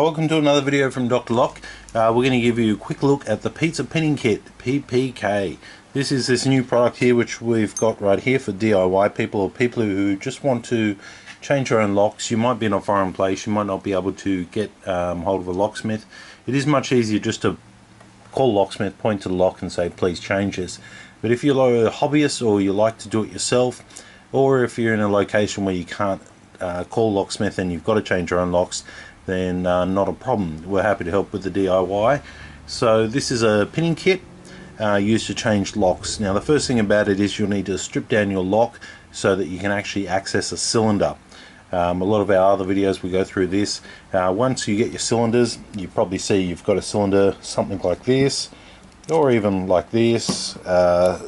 Welcome to another video from Dr. Lock. We're going to give you a quick look at the pizza pinning kit, PPK. This is this new product here which we've got right here for DIY people, or people who just want to change their own locks. You might be in a foreign place, you might not be able to get hold of a locksmith. It is much easier just to call a locksmith, point to the lock and say please change this. But if you're a hobbyist or you like to do it yourself, or if you're in a location where you can't call a locksmith and you've got to change your own locks, then not a problem. We're happy to help with the DIY. So this is a pinning kit used to change locks. Now the first thing about it is you'll need to strip down your lock so that you can actually access a cylinder. A lot of our other videos we go through this. Once you get your cylinders, you probably see you've got a cylinder something like this, or even like this,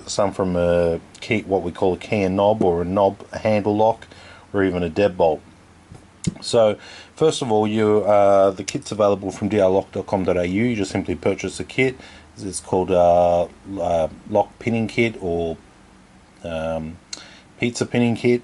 some from a key, what we call a key and knob, or a handle lock, or even a deadbolt. So first of all, the kit's available from drlock.com.au. You just simply purchase a kit. It's called lock pinning kit, or pizza pinning kit.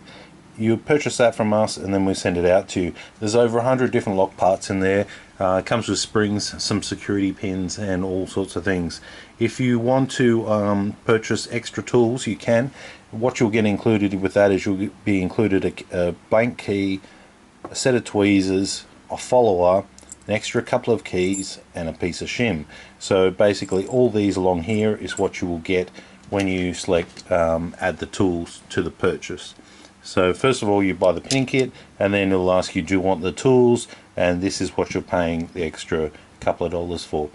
You purchase that from us and then we send it out to you. There's over 100 different lock parts in there. It comes with springs, some security pins and all sorts of things. If you want to purchase extra tools, you can. What you'll get included with that is you'll be included a blank key, a set of tweezers, a follower, an extra couple of keys and a piece of shim. So basically all these along here is what you will get when you select add the tools to the purchase. So first of all you buy the pinning kit, and then it'll ask you do you want the tools, and this is what you're paying the extra couple of dollars for.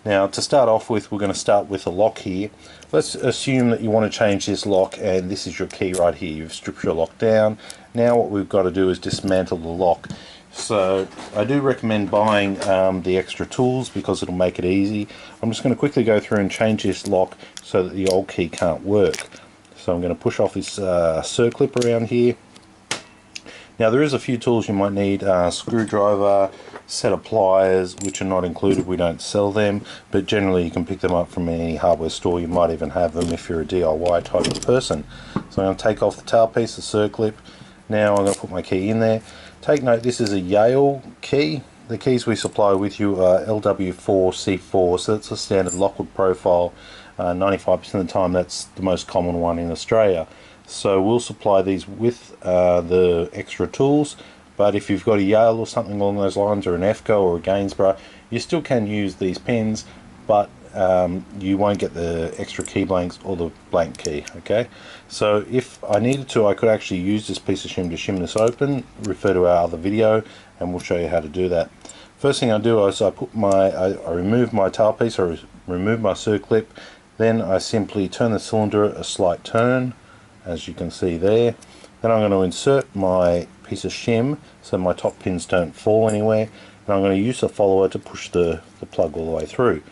Now to start off with, we're going to start with a lock here. Let's assume that you want to change this lock and this is your key right here. You've stripped your lock down. Now what we've got to do is dismantle the lock. So I do recommend buying the extra tools because it'll make it easy. I'm just going to quickly go through and change this lock so that the old key can't work. So I'm going to push off this circlip around here. Now there is a few tools you might need, screwdriver, set of pliers, which are not included, we don't sell them, but generally you can pick them up from any hardware store. You might even have them if you're a DIY type of person. So I'm going to take off the tailpiece, the circlip. Now I'm going to put my key in there. Take note, this is a Yale key. The keys we supply with you are LW4C4, so that's a standard Lockwood profile. 95% of the time that's the most common one in Australia. So we'll supply these with the extra tools, but if you've got a Yale or something along those lines, or an EFCO or a Gainsborough, you still can use these pins, but you won't get the extra key blanks or the blank key. Okay, so if I needed to, I could actually use this piece of shim to shim this open. Refer to our other video and we'll show you how to do that. First thing I do is I remove my tailpiece, or remove my circlip. Then I simply turn the cylinder a slight turn, as you can see there. Then I'm going to insert my piece of shim so my top pins don't fall anywhere, and I'm going to use a follower to push the plug all the way through.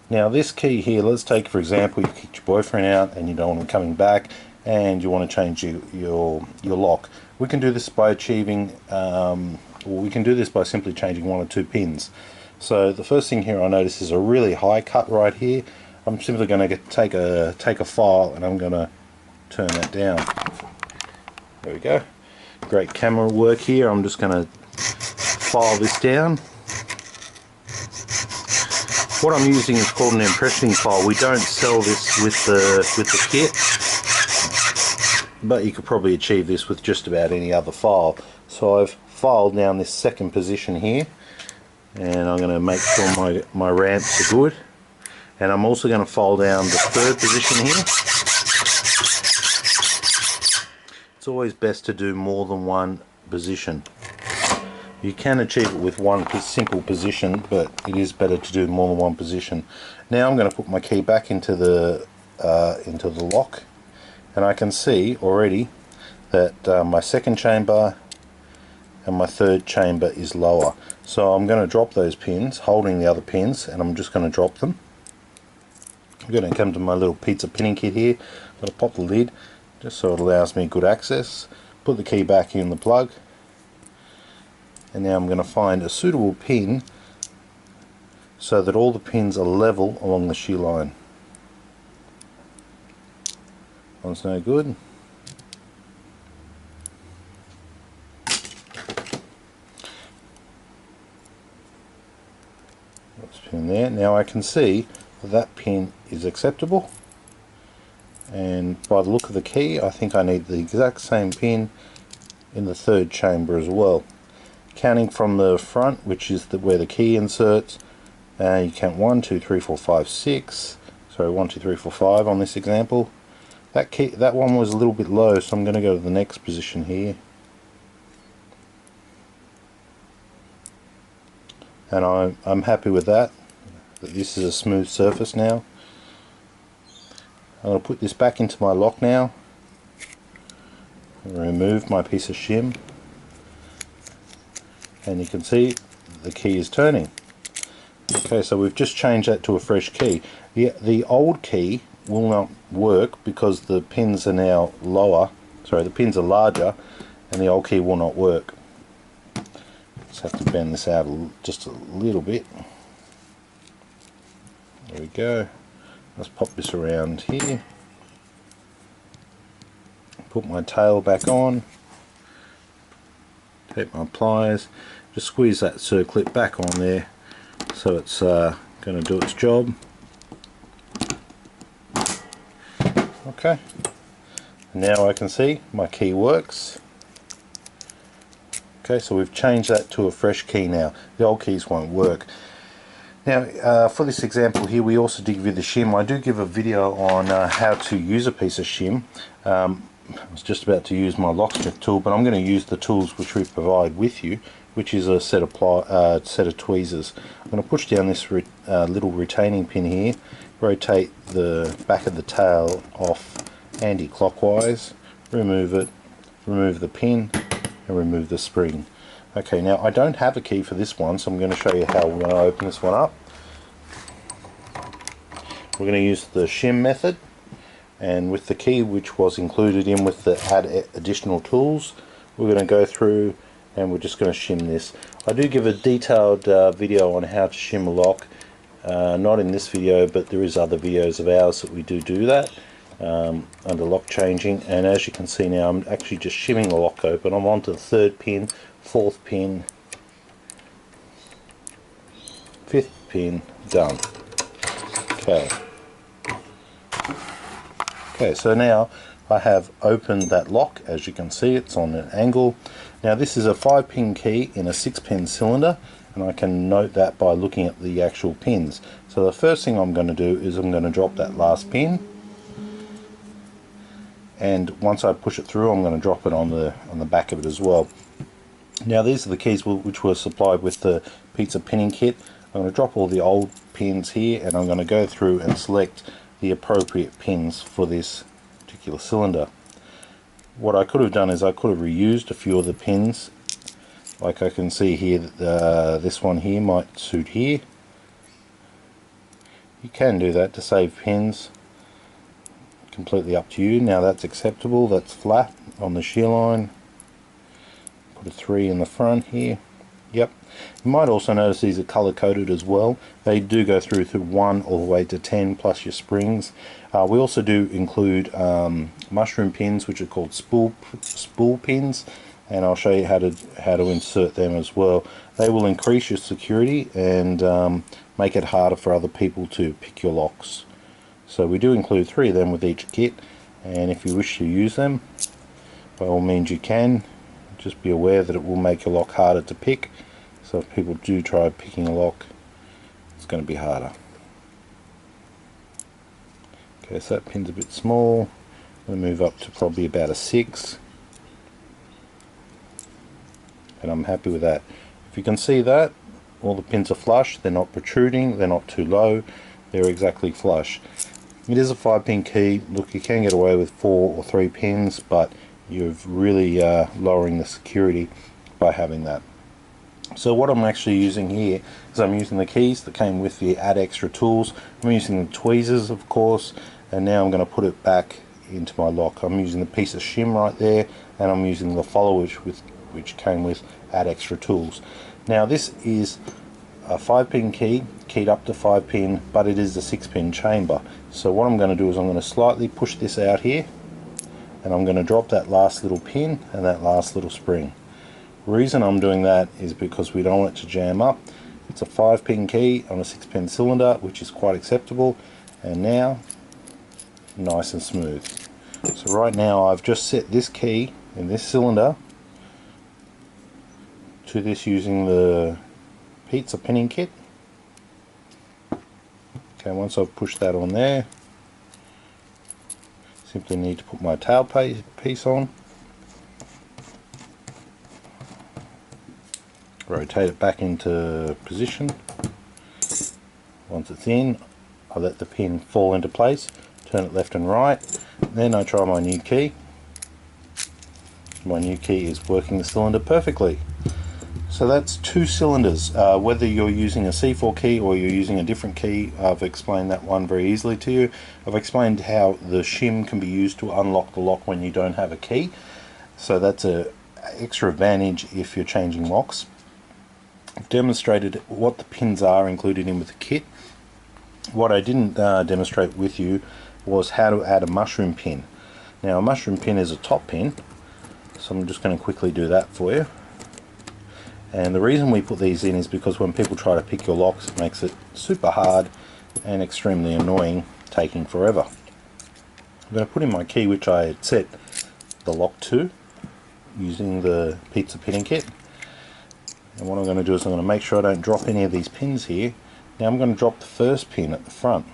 Now this key here, let's take for example you kicked your boyfriend out and you don't want him coming back and you want to change your lock. We can do this by achieving, we can do this by simply changing one or two pins. So the first thing here I notice is a really high cut right here. I'm simply going to take a file and I'm going to turn that down. There we go. Great camera work here. I'm just going to file this down. What I'm using is called an impressioning file. We don't sell this with the kit, but you could probably achieve this with just about any other file. So I've filed down this second position here, and I'm going to make sure my ramps are good. And I'm also going to file down the third position here. It's always best to do more than one position. You can achieve it with one simple position, but it is better to do more than one position. Now I'm going to put my key back into the lock, and I can see already that my second chamber and my third chamber is lower. So I'm going to drop those pins, holding the other pins, and I'm just going to drop them. I'm going to come to my little pizza pinning kit here. I'm going to pop the lid just so it allows me good access. Put the key back in the plug, and now I'm going to find a suitable pin so that all the pins are level along the shear line. One's no good. Let's pin there. Now I can see that pin is acceptable, and by the look of the key I think I need the exact same pin in the third chamber as well. Counting from the front, which is where the key inserts, you count 1, 2, 3, 4, 5, 6. Sorry, 1, 2, 3, 4, 5 on this example. That one was a little bit low, so I'm going to go to the next position here. And I'm happy with that this is a smooth surface now. I'm going to put this back into my lock now. Remove my piece of shim, and you can see the key is turning. Okay, so we've just changed that to a fresh key. The old key will not work because the pins are now lower. Sorry, the pins are larger, and the old key will not work. Just have to bend this out just a little bit. There we go. Let's pop this around here. Put my tail back on. Take my pliers. Just squeeze that circlip back on there, so it's going to do its job. Okay. Now I can see my key works. Okay, so we've changed that to a fresh key now. The old keys won't work. Now, for this example here, we also did with the shim. I do give a video on how to use a piece of shim. I was just about to use my locksmith tool, but I'm going to use the tools which we provide with you, which is a set of tweezers. I'm going to push down this little retaining pin here, rotate the back of the tail off anti-clockwise, remove it, remove the pin, and remove the spring. Okay, now I don't have a key for this one, so I'm going to show you how we're going to open this one up. We're going to use the Shim method, and with the key which was included in with the add additional tools, we're going to go through and we're just going to shim this. I do give a detailed video on how to shim a lock, not in this video, but there is other videos of ours that we do that under lock changing. And as you can see now, I'm actually just shimming the lock open. I'm on to the third pin, fourth pin, fifth pin, done. Okay, so now I have opened that lock. As you can see, it's on an angle. Now this is a 5-pin key in a 6-pin cylinder, and I can note that by looking at the actual pins. So the first thing I'm going to do is I'm going to drop that last pin, and once I push it through, I'm going to drop it on the back of it as well. Now these are the keys which were supplied with the pizza pinning kit. I'm going to drop all the old pins here, and I'm going to go through and select the appropriate pins for this particular cylinder. What I could have done is I could have reused a few of the pins. Like I can see here that this one here might suit here. You can do that to save pins. Completely up to you. Now that's acceptable. That's flat on the shear line. Put a 3 in the front here. Yep. You might also notice these are color coded as well. They do go through to 1 all the way to 10 plus your springs. We also do include mushroom pins, which are called spool pins, and I'll show you how to insert them as well. They will increase your security and make it harder for other people to pick your locks. So we do include 3 of them with each kit, and if you wish to use them, by all means you can. Just be aware that it will make your lock harder to pick, so if people do try picking a lock, it's going to be harder. Okay, so that pin's a bit small. We'll move up to probably about a 6, and I'm happy with that. If you can see that, all the pins are flush, they're not protruding, they're not too low, they're exactly flush. It is a 5-pin key. Look, you can get away with 4 or 3 pins, but you're really lowering the security by having that. So what I'm actually using here is I'm using the keys that came with the add extra tools. I'm using the tweezers, of course, and now I'm going to put it back into my lock. I'm using the piece of shim right there, and I'm using the follower which came with add extra tools. Now this is a 5-pin key, keyed up to 5-pin, but it is a 6-pin chamber. So what I'm going to do is I'm going to slightly push this out here, and I'm going to drop that last little pin and that last little spring. The reason I'm doing that is because we don't want it to jam up. It's a 5-pin key on a 6-pin cylinder, which is quite acceptable. And now, nice and smooth. So right now I've just set this key in this cylinder to this using the pizza pinning kit. Okay, once I've pushed that on there, simply need to put my tail piece on, rotate it back into position. Once it's in, I let the pin fall into place, turn it left and right, then I try my new key. My new key is working the cylinder perfectly. So that's 2 cylinders. Whether you're using a C4 key or you're using a different key, I've explained that one very easily to you. I've explained how the shim can be used to unlock the lock when you don't have a key. So that's an extra advantage if you're changing locks. I've demonstrated what the pins are included in with the kit. What I didn't demonstrate with you was how to add a mushroom pin. Now a mushroom pin is a top pin, so I'm just going to quickly do that for you. And the reason we put these in is because when people try to pick your locks, it makes it super hard and extremely annoying, taking forever. I'm going to put in my key, which I had set the lock to using the pizza pinning kit. And what I'm going to do is I'm going to make sure I don't drop any of these pins here. Now I'm going to drop the first pin at the front.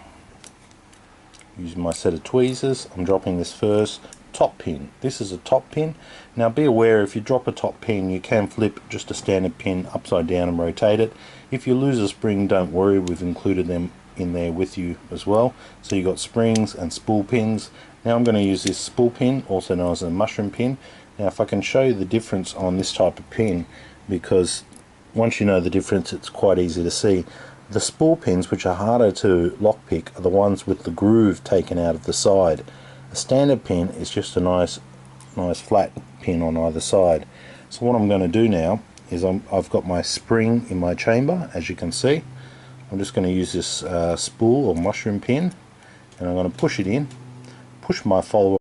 Using my set of tweezers, I'm dropping this first top pin. This is a top pin. Now be aware, if you drop a top pin, you can flip just a standard pin upside down and rotate it. If you lose a spring, don't worry, we've included them in there with you as well. So you've got springs and spool pins. Now I'm going to use this spool pin, also known as a mushroom pin. Now if I can show you the difference on this type of pin, because once you know the difference, it's quite easy to see. The spool pins, which are harder to lockpick, are the ones with the groove taken out of the side. A standard pin is just a nice flat pin on either side. So what I'm going to do now is I've got my spring in my chamber, as you can see. I'm just going to use this spool or mushroom pin, and I'm going to push it in, push my follower